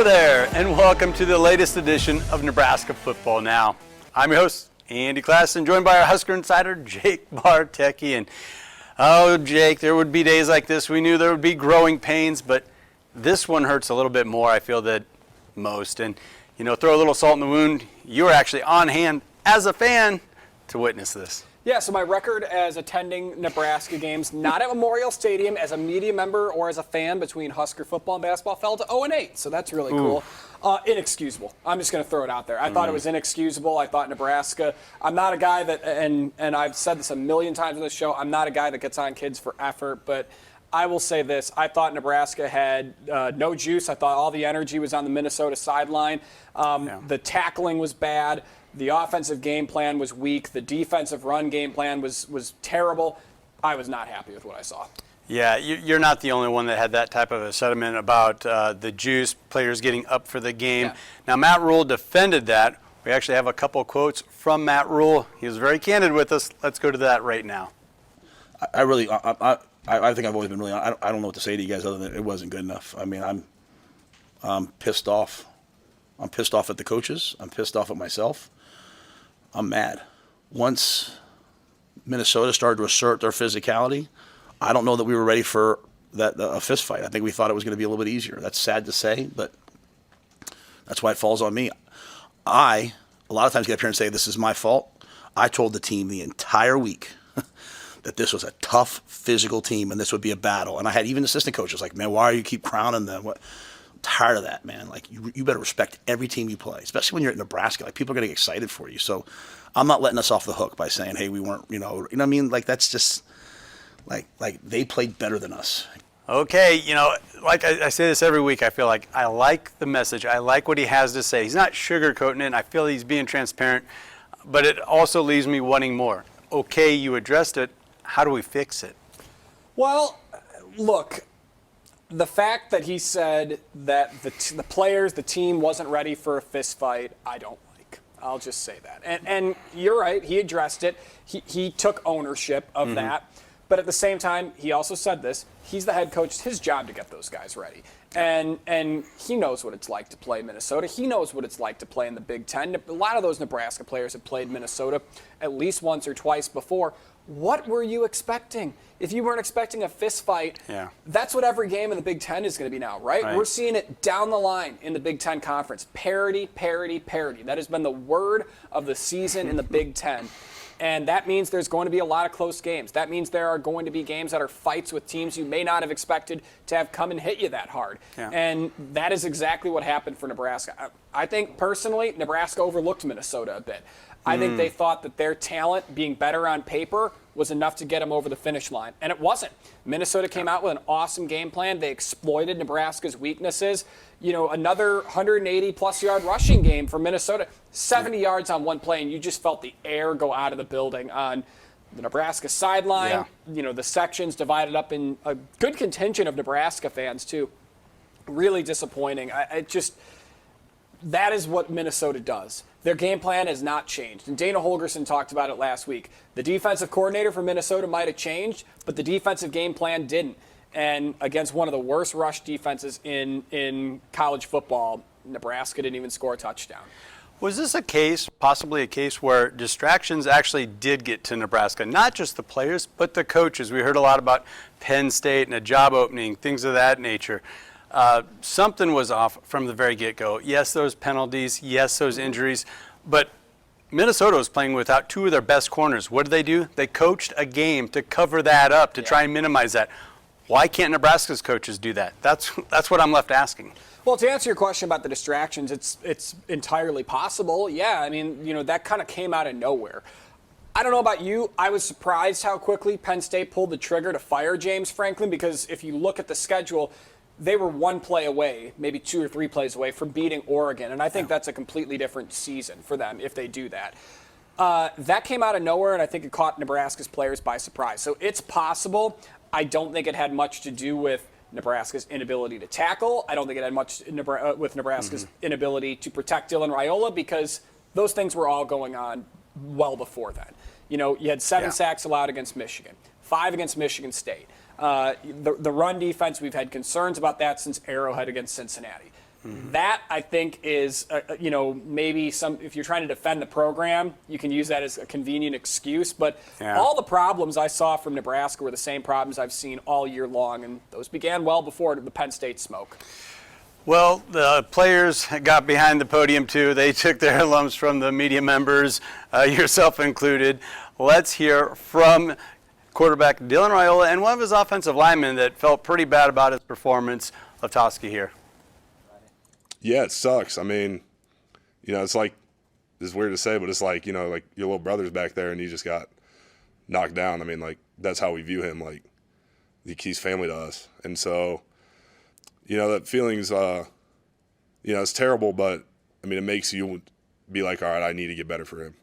Hello there, and welcome to the latest edition of Nebraska Football Now. I'm your host, Andy Classen, joined by our Husker insider, Jake Bartecki. And oh, Jake, there would be days like this. We knew there would be growing pains, but this one hurts a little bit more, I feel, than most. And, you know, throw a little salt in the wound. You were actually on hand as a fan to witness this. Yeah, so my record as attending Nebraska games, not at Memorial Stadium, as a media member or as a fan between Husker football and basketball, fell to 0-8. So that's really cool. Inexcusable. I'm just going to throw it out there. I thought it was inexcusable. I thought Nebraska, I'm not a guy that, and I've said this a million times on this show, I'm not a guy that gets on kids for effort, but I will say this. I thought Nebraska had no juice. I thought all the energy was on the Minnesota sideline. The tackling was bad. The offensive game plan was weak. The defensive run game plan was terrible. I was not happy with what I saw. Yeah, you're not the only one that had that type of a sentiment about the juice, players getting up for the game. Yeah. Now, Matt Rhule defended that. We actually have a couple quotes from Matt Rhule. He was very candid with us. Let's go to that right now. I think I've always been really, I don't know what to say to you guys other than it wasn't good enough. I mean, I'm pissed off. I'm pissed off at the coaches. I'm pissed off at myself. I'm mad. Once Minnesota started to assert their physicality, I don't know that we were ready for a fist fight. I think we thought it was going to be a little bit easier. That's sad to say, but that's why it falls on me. A lot of times get up here and say this is my fault. I told the team the entire week that this was a tough physical team and this would be a battle. And I had even assistant coaches like, man, why are you keep crowning them? I'm tired of that, man. Like, you better respect every team you play, especially when you're at Nebraska. Like, people are getting excited for you. So I'm not letting us off the hook by saying, hey, we weren't, you know what I mean? Like, that's just, like they played better than us. Okay, you know, like I say this every week, I feel like I like the message. I like what he has to say. He's not sugarcoating it. I feel he's being transparent, but it also leaves me wanting more. Okay, you addressed it. How do we fix it? Well, look, the fact that he said that the players, the team wasn't ready for a fist fight, I don't like. I'll just say that. And you're right, he addressed it. He took ownership of that. But at the same time, he also said this, he's the head coach. It's his job to get those guys ready. And he knows what it's like to play Minnesota. He knows what it's like to play in the Big Ten. A lot of those Nebraska players have played Minnesota at least once or twice before. What were you expecting? If you weren't expecting a fist fight, that's what every game in the Big Ten is going to be now, right? We're seeing it down the line in the Big Ten Conference. Parity, parity, parity. That has been the word of the season in the Big Ten. And that means there's going to be a lot of close games. That means there are going to be games that are fights with teams you may not have expected to have come and hit you that hard. And that is exactly what happened for Nebraska. I think, personally, Nebraska overlooked Minnesota a bit. I think they thought that their talent being better on paper was enough to get them over the finish line, and it wasn't. Minnesota came out with an awesome game plan. They exploited Nebraska's weaknesses. You know, another 180-plus yard rushing game for Minnesota, 70 yards on one play, and you just felt the air go out of the building on the Nebraska sideline. You know, the sections divided up in a good contingent of Nebraska fans, too. Really disappointing. That is what Minnesota does. Their game plan has not changed. And Dana Holgorsen talked about it last week. The defensive coordinator for Minnesota might have changed, but the defensive game plan didn't. And against one of the worst rush defenses in college football, Nebraska didn't even score a touchdown. Was this a case, possibly a case, where distractions actually did get to Nebraska? Not just the players, but the coaches. We heard a lot about Penn State and a job opening, things of that nature. Something was off from the very get-go. Yes, those penalties. Yes, those injuries. But Minnesota was playing without two of their best corners. What did they do? They coached a game to cover that up, to try and minimize that. Why can't Nebraska's coaches do that? That's what I'm left asking. Well, to answer your question about the distractions, it's entirely possible. Yeah, I mean, you know, that kind of came out of nowhere. I don't know about you. I was surprised how quickly Penn State pulled the trigger to fire James Franklin, because if you look at the schedule, they were one play away, maybe 2 or 3 plays away from beating Oregon. And I think that's a completely different season for them if they do that. That came out of nowhere, and I think it caught Nebraska's players by surprise. So it's possible. I don't think it had much to do with Nebraska's inability to tackle. I don't think it had much with Nebraska's inability to protect Dylan Raiola, because those things were all going on well before then. You know, you had 7 sacks allowed against Michigan, 5 against Michigan State. The run defense, we've had concerns about that since Arrowhead against Cincinnati. That, I think, is, maybe if you're trying to defend the program, you can use that as a convenient excuse. But all the problems I saw from Nebraska were the same problems I've seen all year long, and those began well before the Penn State smoke. Well, the players got behind the podium, too. They took their lumps from the media members, yourself included. Let's hear from quarterback Dylan Raiola and one of his offensive linemen that felt pretty bad about his performance. Leftoski here. Yeah, it sucks. I mean, it's like, it's weird to say, but it's like, like your little brother's back there and he just got knocked down. I mean, like, that's how we view him. Like, he's family to us. And so, that feeling's, it's terrible, but, I mean, it makes you be like, all right, I need to get better for him.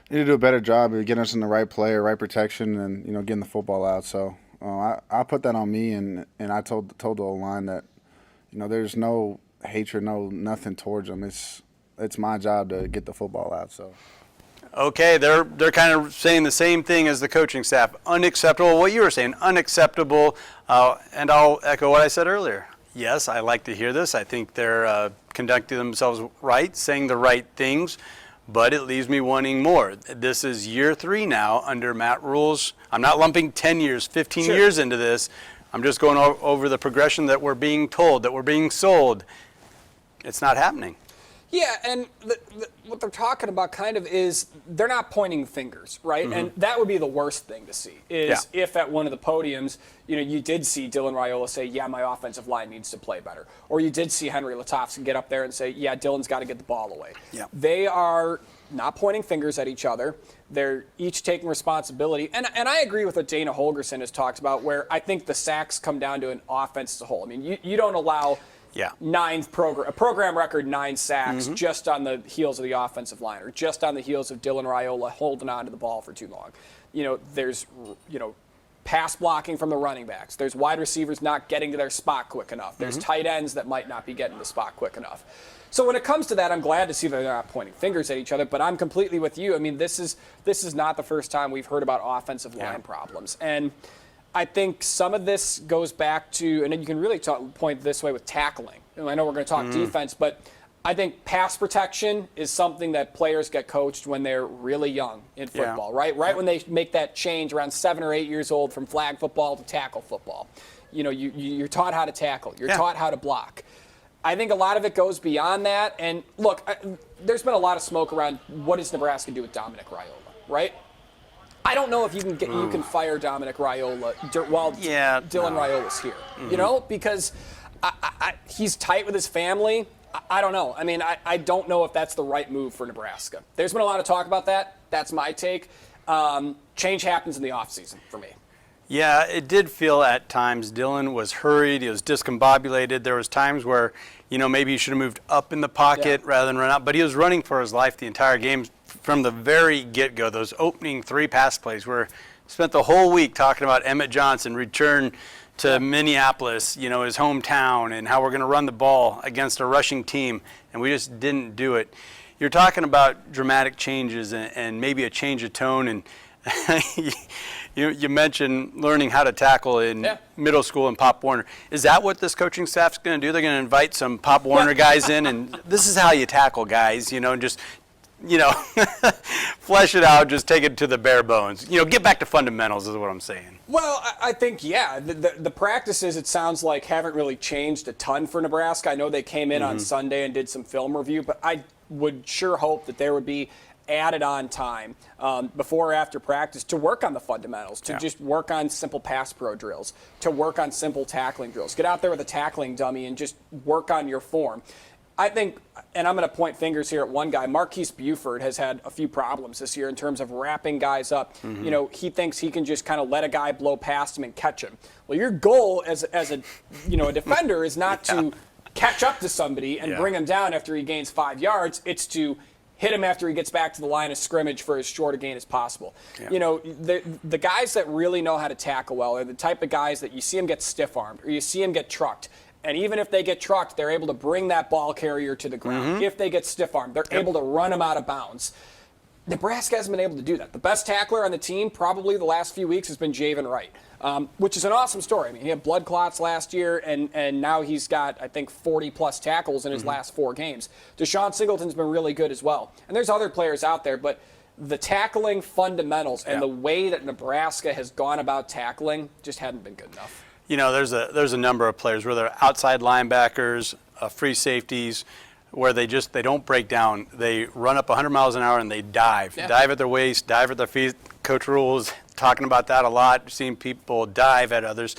Need to do a better job of getting us in the right play, right protection, and, getting the football out. So I put that on me, and I told the O-line that, there's no hatred, nothing towards them. It's my job to get the football out. So. Okay, they're kind of saying the same thing as the coaching staff. Unacceptable. What you were saying, unacceptable. And I'll echo what I said earlier. Yes, I like to hear this. I think they're conducting themselves right, saying the right things, but it leaves me wanting more. This is year 3 now under Matt Rhule's. I'm not lumping 10 years, 15 years into this. I'm just going over the progression that we're being told, that we're being sold. It's not happening. Yeah, and what they're talking about kind of is they're not pointing fingers, right? And that would be the worst thing to see is if at one of the podiums, you did see Dylan Raiola say, yeah, my offensive line needs to play better. Or you did see Henry Letofsky get up there and say, yeah, Dylan's got to get the ball away. Yeah. They are not pointing fingers at each other. They're each taking responsibility. And I agree with what Dana Holgerson has talked about, where I think the sacks come down to an offense as a whole. I mean, you don't allow a program record 9 sacks just on the heels of the offensive line or just on the heels of Dylan Raiola holding on to the ball for too long. There's pass blocking from the running backs. There's wide receivers not getting to their spot quick enough. There's tight ends that might not be getting to the spot quick enough. So when it comes to that, I'm glad to see that they're not pointing fingers at each other, but I'm completely with you. I mean, this is not the first time we've heard about offensive line problems. And I think some of this goes back to, and then you can really point this way with tackling. I know we're going to talk defense, but I think pass protection is something that players get coached when they're really young in football, right? Right when they make that change around 7 or 8 years old from flag football to tackle football. You're taught how to tackle. You're taught how to block. I think a lot of it goes beyond that. And look, there's been a lot of smoke around what does Nebraska do with Dominic Raiola, right? I don't know if you can fire Dominic Raiola while Dylan Raiola's here, because he's tight with his family. I don't know. I mean, I don't know if that's the right move for Nebraska. There's been a lot of talk about that. That's my take. Change happens in the offseason for me. Yeah, it did feel at times Dylan was hurried. He was discombobulated. There was times where, maybe he should have moved up in the pocket rather than run out. But he was running for his life the entire game from the very get-go. Those opening 3 pass plays where spent the whole week talking about Emmett Johnson return to Minneapolis, his hometown, and how we're going to run the ball against a rushing team, and we just didn't do it. You're talking about dramatic changes and maybe a change of tone, and you mentioned learning how to tackle in middle school and Pop Warner. Is that what this coaching staff's going to do? They're going to invite some Pop Warner guys in, and this is how you tackle guys, and just flesh it out, just take it to the bare bones. Get back to fundamentals is what I'm saying. Well, I think, the practices, it sounds like, haven't really changed a ton for Nebraska. I know they came in on Sunday and did some film review, but I would sure hope that there would be added on time before or after practice to work on the fundamentals, to just work on simple pass pro drills, to work on simple tackling drills. Get out there with a tackling dummy and just work on your form. I think, and I'm going to point fingers here at one guy, Marquise Buford has had a few problems this year in terms of wrapping guys up. He thinks he can just kind of let a guy blow past him and catch him. Well, your goal as a defender is not to catch up to somebody and bring him down after he gains 5 yards. It's to hit him after he gets back to the line of scrimmage for as short a gain as possible. The guys that really know how to tackle well are the type of guys that you see him get stiff-armed or you see him get trucked. And even if they get trucked, they're able to bring that ball carrier to the ground. If they get stiff-armed, they're able to run him out of bounds. Nebraska hasn't been able to do that. The best tackler on the team probably the last few weeks has been Javen Wright, which is an awesome story. I mean, he had blood clots last year, and now he's got, I think, 40-plus tackles in his last 4 games. Deshaun Singleton's been really good as well. And there's other players out there, but the tackling fundamentals and the way that Nebraska has gone about tackling just hadn't been good enough. You know, there's a number of players, whether outside linebackers, free safeties, where they don't break down. They run up 100 miles an hour and they dive. Yeah. Dive at their waist, dive at their feet. Coach Rhule is talking about that a lot, seeing people dive at others.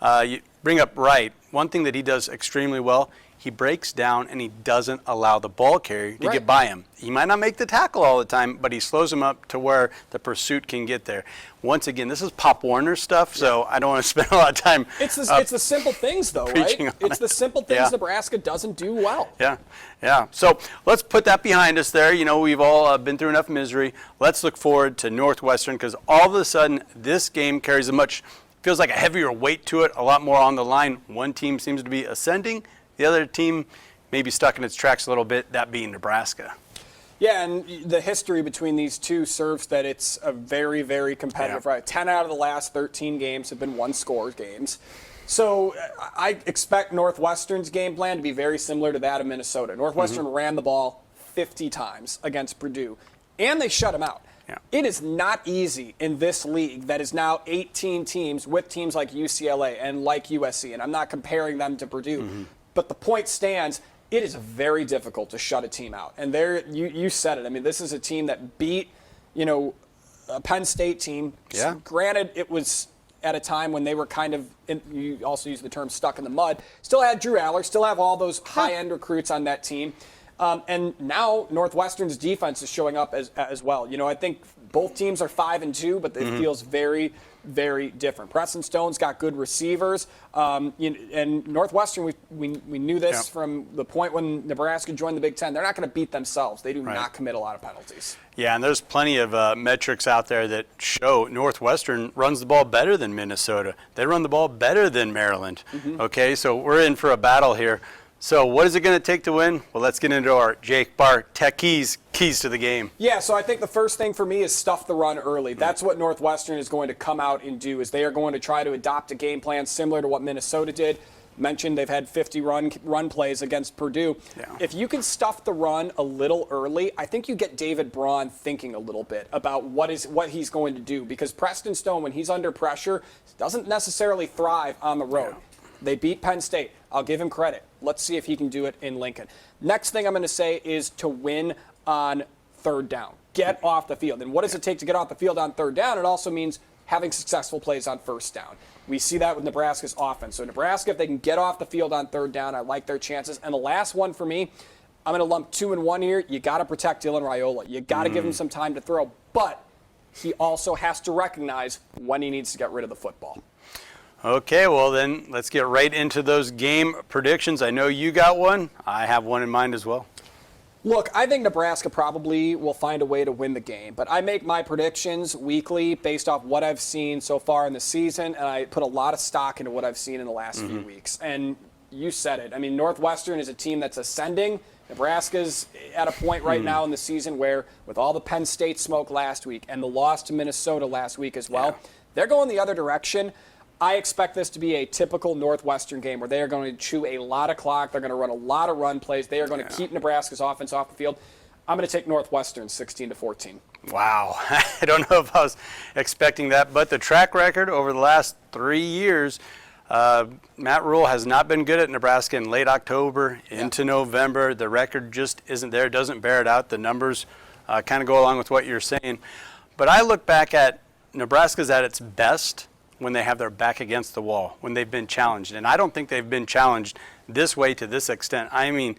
You bring up Wright. One thing that he does extremely well, he breaks down and he doesn't allow the ball carrier to get by him. He might not make the tackle all the time, but he slows him up to where the pursuit can get there. Once again, this is Pop Warner stuff, so I don't want to spend a lot of time. It's the simple things, though, right? It's the simple things Nebraska doesn't do well. Yeah. So let's put that behind us there. You know, we've all been through enough misery. Let's look forward to Northwestern, because all of a sudden this game carries feels like a heavier weight to it, a lot more on the line. One team seems to be ascending. The other team may be stuck in its tracks a little bit, that being Nebraska. Yeah, and the history between these two serves that it's a very, very competitive fight. 10 out of the last 13 games have been one-score games. So I expect Northwestern's game plan to be very similar to that of Minnesota. Northwestern ran the ball 50 times against Purdue, and they shut them out. Yeah. It is not easy in this league that is now 18 teams with teams like UCLA and like USC, and I'm not comparing them to Purdue. But the point stands, it is very difficult to shut a team out. And you said it. I mean, this is a team that beat, a Penn State team. Yeah. Granted, it was at a time when they were kind of, you also use the term stuck in the mud. Still had Drew Aller, still have all those high-end recruits on that team. And now Northwestern's defense is showing up as well. I think both teams are 5-2, but it feels very, very different. Preston Stone's got good receivers, and Northwestern, we knew this from the point when Nebraska joined the Big Ten. They're not going to beat themselves. They do not commit a lot of penalties. Yeah, and there's plenty of metrics out there that show Northwestern runs the ball better than Minnesota. They run the ball better than Maryland. Okay, so we're in for a battle here. So what is it going to take to win? Well, let's get into our Jake Bartecki's keys to the game. Yeah, so I think the first thing for me is stuff the run early. That's what Northwestern is going to come out and do, is they are going to try to adopt a game plan similar to what Minnesota did. Mentioned they've had 50 run plays against Purdue. Yeah. If you can stuff the run a little early, I think you get David Braun thinking a little bit about what he's going to do, because Preston Stone, when he's under pressure, doesn't necessarily thrive on the road. Yeah. They beat Penn State. I'll give him credit. Let's see if he can do it in Lincoln. Next thing I'm going to say is to win on third down. Get off the field. And what does it take to get off the field on third down? It also means having successful plays on first down. We see that with Nebraska's offense. So Nebraska, if they can get off the field on third down, I like their chances. And the last one for me, I'm going to lump 2 and 1 here. You got to protect Dylan Raiola. You got to give him some time to throw. But he also has to recognize when he needs to get rid of the football. Okay, well then let's get right into those game predictions. I know you got one. I have one in mind as well. Look, I think Nebraska probably will find a way to win the game, but I make my predictions weekly based off what I've seen so far in the season, and I put a lot of stock into what I've seen in the last few weeks. And you said it. I mean, Northwestern is a team that's ascending. Nebraska's at a point right now in the season where, with all the Penn State smoke last week and the loss to Minnesota last week as well, they're going the other direction. I expect this to be a typical Northwestern game where they are going to chew a lot of clock. They're going to run a lot of run plays. They are going to keep Nebraska's offense off the field. I'm going to take Northwestern 16-14. Wow. I don't know if I was expecting that, but the track record over the last 3 years, Matt Rhule has not been good at Nebraska in late October into November. The record just isn't there. It doesn't bear it out. The numbers kind of go along with what you're saying. But I look back at Nebraska's at its best when they have their back against the wall, when they've been challenged. And I don't think they've been challenged this way to this extent. I mean,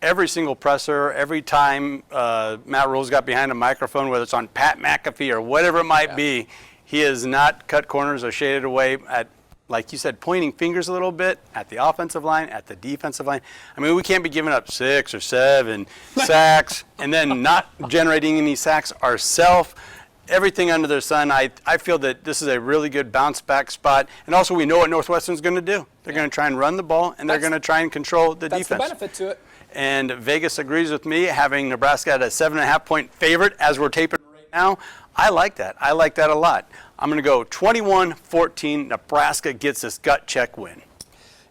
every single presser, every time Matt Rhule's got behind a microphone, whether it's on Pat McAfee or whatever it might be, he has not cut corners or shaded away at, like you said, pointing fingers a little bit at the offensive line, at the defensive line. I mean, we can't be giving up 6 or 7 sacks and then not generating any sacks ourselves. Everything under the sun, I feel that this is a really good bounce-back spot. And also, we know what Northwestern's going to do. They're going to try and run the ball, and they're going to try and control the defense. That's the benefit to it. and Vegas agrees with me, having Nebraska at a 7.5-point favorite as we're taping right now. I like that. I like that a lot. I'm going to go 21-14. Nebraska gets this gut check win.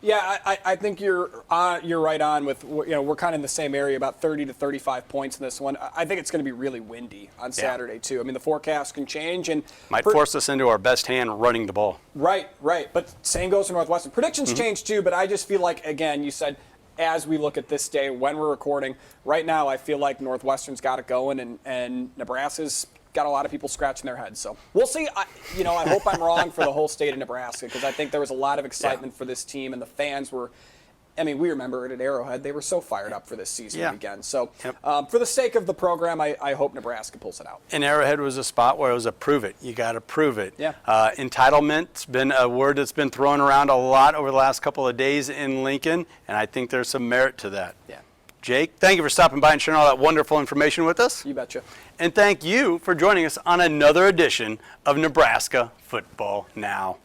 Yeah, I think you're right on with, we're kind of in the same area, about 30 to 35 points in this one. I think it's going to be really windy on Saturday too. I mean, the forecast can change and might force us into our best hand running the ball. Right. But same goes for Northwestern. Predictions change too, but I just feel like, again, you said as we look at this day when we're recording, right now I feel like Northwestern's got it going and Nebraska's got a lot of people scratching their heads. So we'll see. I hope I'm wrong for the whole state of Nebraska, because I think there was a lot of excitement for this team, and the fans were, we remember it at Arrowhead. They were so fired up for this season again. So for the sake of the program, I hope Nebraska pulls it out. And Arrowhead was a spot where it was a prove it. You got to prove it. Yeah. Entitlement's been a word that's been thrown around a lot over the last couple of days in Lincoln, and I think there's some merit to that. Yeah. Jake, thank you for stopping by and sharing all that wonderful information with us. You betcha. And thank you for joining us on another edition of Nebraska Football Now.